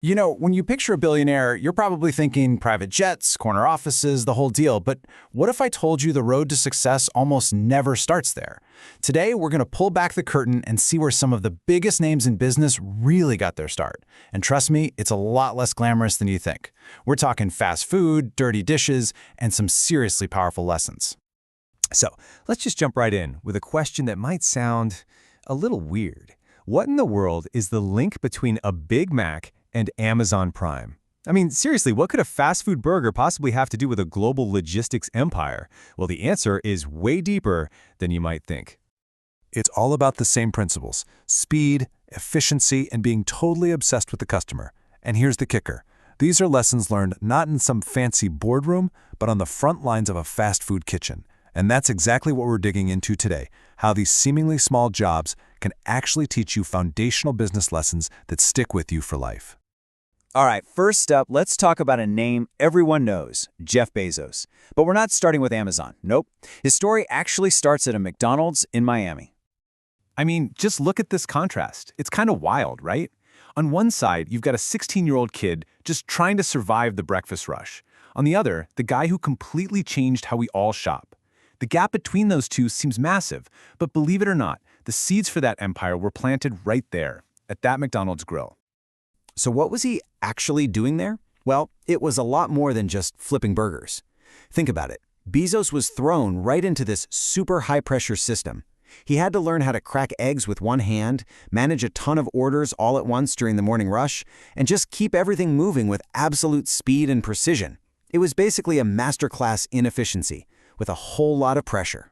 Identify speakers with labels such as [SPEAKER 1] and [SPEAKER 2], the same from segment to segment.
[SPEAKER 1] You know, when you picture a billionaire, you're probably thinking private jets, corner offices, the whole deal. But what if I told you the road to success almost never starts there? Today, we're going to pull back the curtain and see where some of the biggest names in business really got their start. And trust me, it's a lot less glamorous than you think. We're talking fast food, dirty dishes, and some seriously powerful lessons.
[SPEAKER 2] So let's just jump right in with a question that might sound a little weird. What in the world is the link between a Big Mac and Amazon Prime? I mean, seriously, what could a fast food burger possibly have to do with a global logistics empire? Well, the answer is way deeper than you might think.
[SPEAKER 3] It's all about the same principles: speed, efficiency, and being totally obsessed with the customer. And here's the kicker. These are lessons learned not in some fancy boardroom, but on the front lines of a fast food kitchen. And that's exactly what we're digging into today, how these seemingly small jobs can actually teach you foundational business lessons that stick with you for life.
[SPEAKER 4] All right, first up, let's talk about a name everyone knows, Jeff Bezos. But we're not starting with Amazon. Nope. His story actually starts at a McDonald's in Miami.
[SPEAKER 2] I mean, just look at this contrast. It's kind of wild, right? On one side, you've got a 16-year-old kid just trying to survive the breakfast rush. On the other, the guy who completely changed how we all shop. The gap between those two seems massive, but believe it or not, the seeds for that empire were planted right there, at that McDonald's grill.
[SPEAKER 4] So what was he actually doing there? Well, it was a lot more than just flipping burgers. Think about it. Bezos was thrown right into this super high-pressure system. He had to learn how to crack eggs with one hand, manage a ton of orders all at once during the morning rush, and just keep everything moving with absolute speed and precision. It was basically a masterclass in efficiency, with a whole lot of pressure.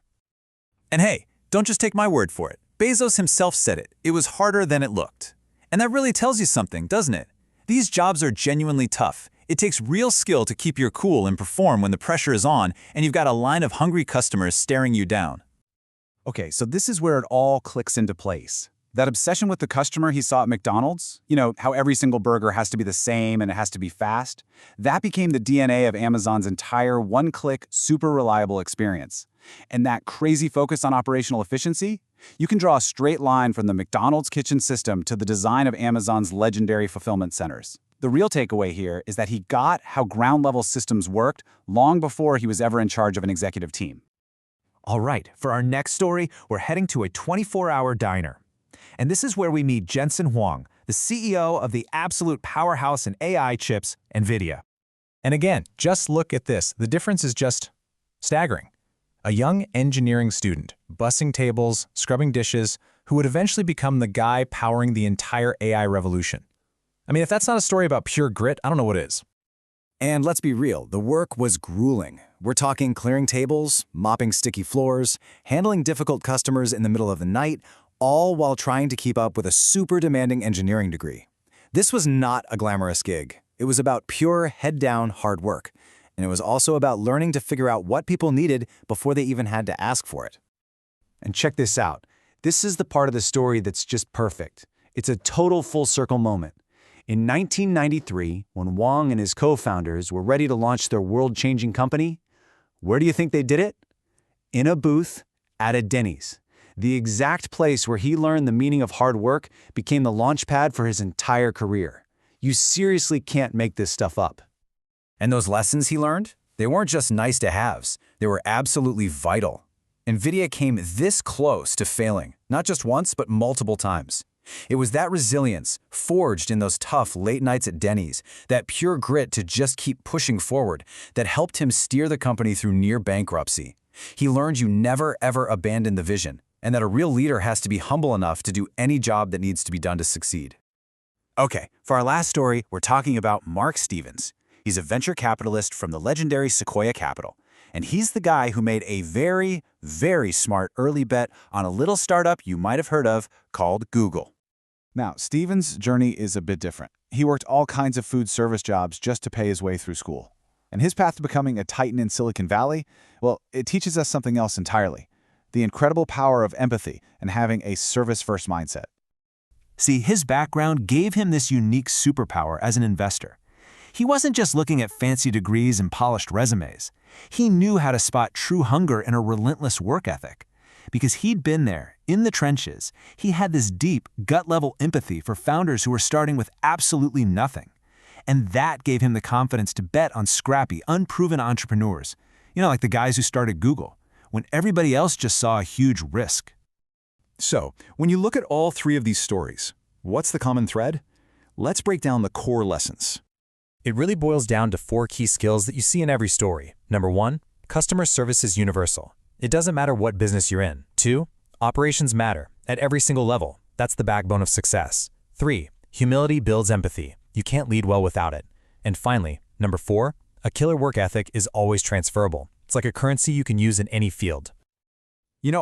[SPEAKER 5] And hey, don't just take my word for it. Bezos himself said it. It was harder than it looked. And that really tells you something, doesn't it? These jobs are genuinely tough. It takes real skill to keep your cool and perform when the pressure is on and you've got a line of hungry customers staring you down.
[SPEAKER 6] Okay, so this is where it all clicks into place. That obsession with the customer he saw at McDonald's, how every single burger has to be the same and it has to be fast, that became the DNA of Amazon's entire one-click, super reliable experience. And that crazy focus on operational efficiency? You can draw a straight line from the McDonald's kitchen system to the design of Amazon's legendary fulfillment centers. The real takeaway here is that he got how ground-level systems worked long before he was ever in charge of an executive team.
[SPEAKER 2] All right, for our next story, we're heading to a 24-hour diner. And this is where we meet Jensen Huang, the CEO of the absolute powerhouse in AI chips, NVIDIA. And again, just look at this. The difference is just staggering. A young engineering student, bussing tables, scrubbing dishes, who would eventually become the guy powering the entire AI revolution. I mean, if that's not a story about pure grit, I don't know what is.
[SPEAKER 4] And let's be real, the work was grueling. We're talking clearing tables, mopping sticky floors, handling difficult customers in the middle of the night, all while trying to keep up with a super demanding engineering degree. This was not a glamorous gig. It was about pure head-down hard work. And it was also about learning to figure out what people needed before they even had to ask for it.
[SPEAKER 1] And check this out. This is the part of the story that's just perfect. It's a total full circle moment. In 1993, when Wang and his co-founders were ready to launch their world-changing company, where do you think they did it? In a booth at a Denny's. The exact place where he learned the meaning of hard work became the launchpad for his entire career. You seriously can't make this stuff up.
[SPEAKER 4] And those lessons he learned? They weren't just nice-to-haves. They were absolutely vital. NVIDIA came this close to failing, not just once, but multiple times. It was that resilience, forged in those tough late nights at Denny's, that pure grit to just keep pushing forward, that helped him steer the company through near bankruptcy. He learned you never, ever abandon the vision, and that a real leader has to be humble enough to do any job that needs to be done to succeed. Okay, for our last story, we're talking about Mark Stevens. He's a venture capitalist from the legendary Sequoia Capital. And he's the guy who made a very, very smart early bet on a little startup you might have heard of called Google.
[SPEAKER 6] Now, Stevens' journey is a bit different. He worked all kinds of food service jobs just to pay his way through school. And his path to becoming a titan in Silicon Valley, well, it teaches us something else entirely: the incredible power of empathy and having a service-first mindset.
[SPEAKER 2] See, his background gave him this unique superpower as an investor. He wasn't just looking at fancy degrees and polished resumes. He knew how to spot true hunger and a relentless work ethic. Because he'd been there, in the trenches, he had this deep, gut-level empathy for founders who were starting with absolutely nothing. And that gave him the confidence to bet on scrappy, unproven entrepreneurs. Like the guys who started Google, when everybody else just saw a huge risk.
[SPEAKER 3] So, when you look at all three of these stories, what's the common thread? Let's break down the core lessons.
[SPEAKER 7] It really boils down to 4 key skills that you see in every story. Number 1, customer service is universal. It doesn't matter what business you're in. 2, operations matter at every single level. That's the backbone of success. 3, humility builds empathy. You can't lead well without it. And finally, number 4, a killer work ethic is always transferable. It's like a currency you can use in any field.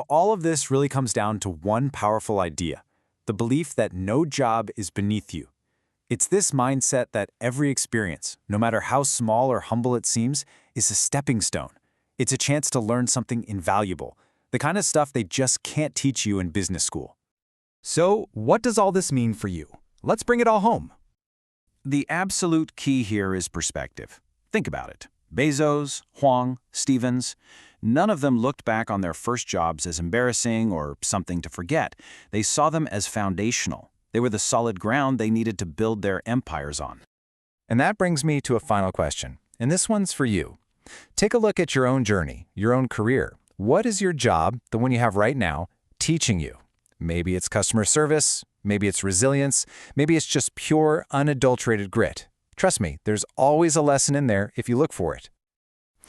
[SPEAKER 1] All of this really comes down to one powerful idea, the belief that no job is beneath you. It's this mindset that every experience, no matter how small or humble it seems, is a stepping stone. It's a chance to learn something invaluable, the kind of stuff they just can't teach you in business school.
[SPEAKER 6] So, what does all this mean for you? Let's bring it all home.
[SPEAKER 1] The absolute key here is perspective. Think about it. Bezos, Huang, Stevens, none of them looked back on their first jobs as embarrassing or something to forget. They saw them as foundational. They were the solid ground they needed to build their empires on.
[SPEAKER 7] And that brings me to a final question, and this one's for you. Take a look at your own journey, your own career. What is your job, the one you have right now, teaching you? Maybe it's customer service, maybe it's resilience, maybe it's just pure, unadulterated grit. Trust me, there's always a lesson in there if you look for it.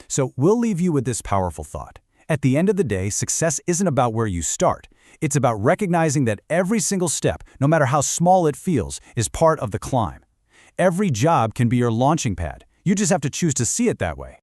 [SPEAKER 2] So we'll leave you with this powerful thought. At the end of the day, success isn't about where you start. It's about recognizing that every single step, no matter how small it feels, is part of the climb. Every job can be your launching pad. You just have to choose to see it that way.